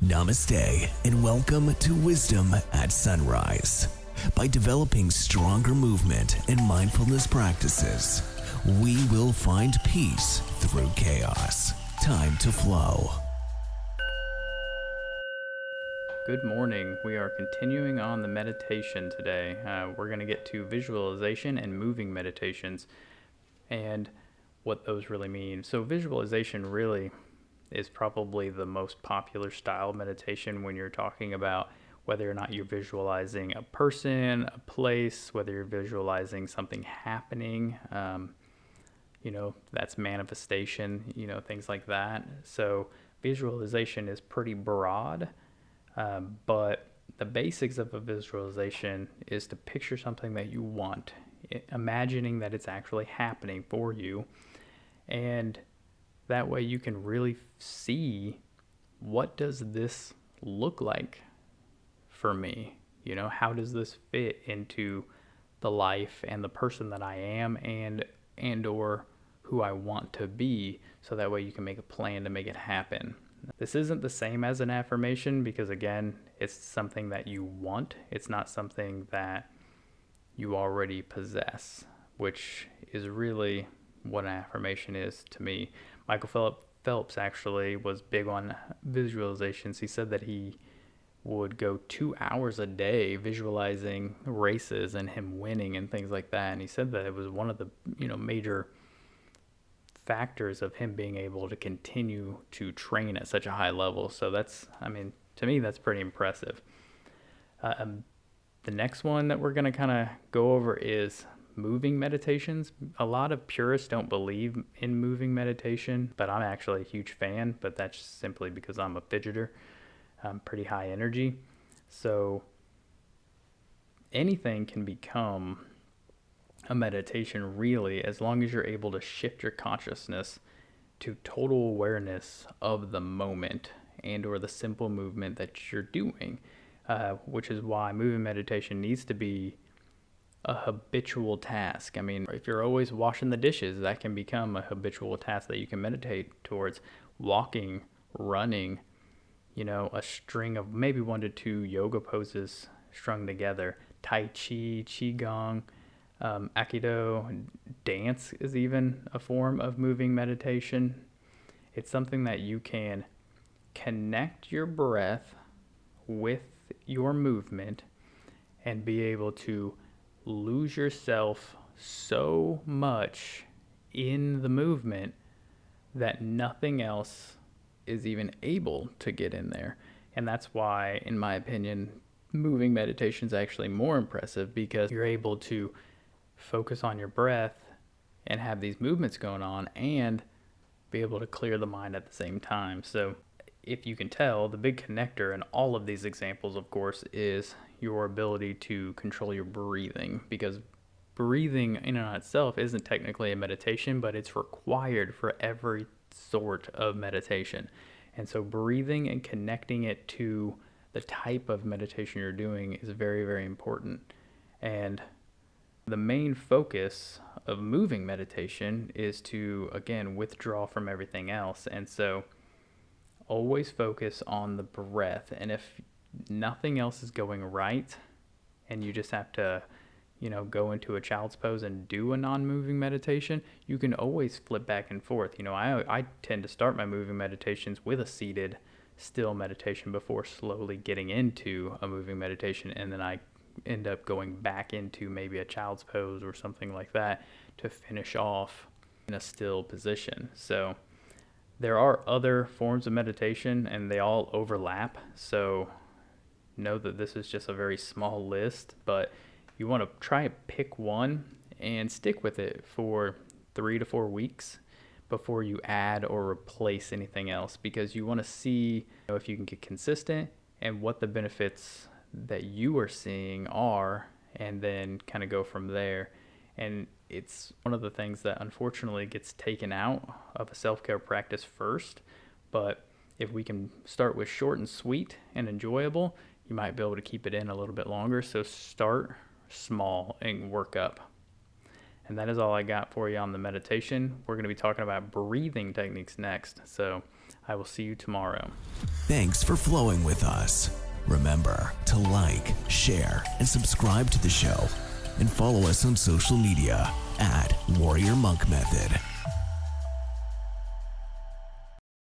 Namaste and welcome to Wisdom at Sunrise. By developing stronger movement and mindfulness practices, we will find peace through chaos. Time to flow. Good morning. We are continuing on the meditation today. We're going to get to visualization and moving meditations and what those really mean. So visualization really is probably the most popular style of meditation when you're talking about whether or not you're visualizing a person, a place, whether you're visualizing something happening, that's manifestation, things like that. So visualization is pretty broad, but the basics of a visualization is to picture something that you want, imagining that it's actually happening for you, and that way you can really see, what does this look like for me? How does this fit into the life and the person that I am and or who I want to be, so that way you can make a plan to make it happen. This isn't the same as an affirmation because, again, it's something that you want. It's not something that you already possess, which is really what an affirmation is to me. Michael Phelps actually was big on visualizations. He said that he would go 2 hours a day visualizing races and him winning and things like that. And he said that it was one of the major factors of him being able to continue to train at such a high level. So to me, that's pretty impressive. The next one that we're going to kind of go over is moving meditations. A lot of purists don't believe in moving meditation, but I'm actually a huge fan, but that's simply because I'm a fidgeter. I'm pretty high energy. So anything can become a meditation, really, as long as you're able to shift your consciousness to total awareness of the moment and or the simple movement that you're doing, which is why moving meditation needs to be a habitual task. I mean, if you're always washing the dishes, that can become a habitual task that you can meditate towards. Walking, running, a string of maybe 1 to 2 yoga poses strung together. Tai Chi, Qigong, Aikido, dance is even a form of moving meditation. It's something that you can connect your breath with your movement and be able to lose yourself so much in the movement that nothing else is even able to get in there. And that's why, in my opinion, moving meditation is actually more impressive, because you're able to focus on your breath and have these movements going on and be able to clear the mind at the same time. So if you can tell, the big connector in all of these examples, of course, is your ability to control your breathing, because breathing in and of itself isn't technically a meditation, but it's required for every sort of meditation. And so breathing and connecting it to the type of meditation you're doing is very, very important. And the main focus of moving meditation is to, again, withdraw from everything else. And so always focus on the breath. And if nothing else is going right and you just have to, go into a child's pose and do a non-moving meditation, you can always flip back and forth. I tend to start my moving meditations with a seated, still meditation before slowly getting into a moving meditation. And then I end up going back into maybe a child's pose or something like that to finish off in a still position. So there are other forms of meditation and they all overlap. So know that this is just a very small list, but you want to try to pick one and stick with it for 3 to 4 weeks before you add or replace anything else, because you want to see if you can get consistent and what the benefits that you are seeing are, and then kind of go from there. And it's one of the things that unfortunately gets taken out of a self-care practice first, but if we can start with short and sweet and enjoyable, you might be able to keep it in a little bit longer. So start small and work up. And that is all I got for you on the meditation. We're going to be talking about breathing techniques next. So I will see you tomorrow. Thanks for flowing with us. Remember to like, share, and subscribe to the show. And follow us on social media at Warrior Monk Method.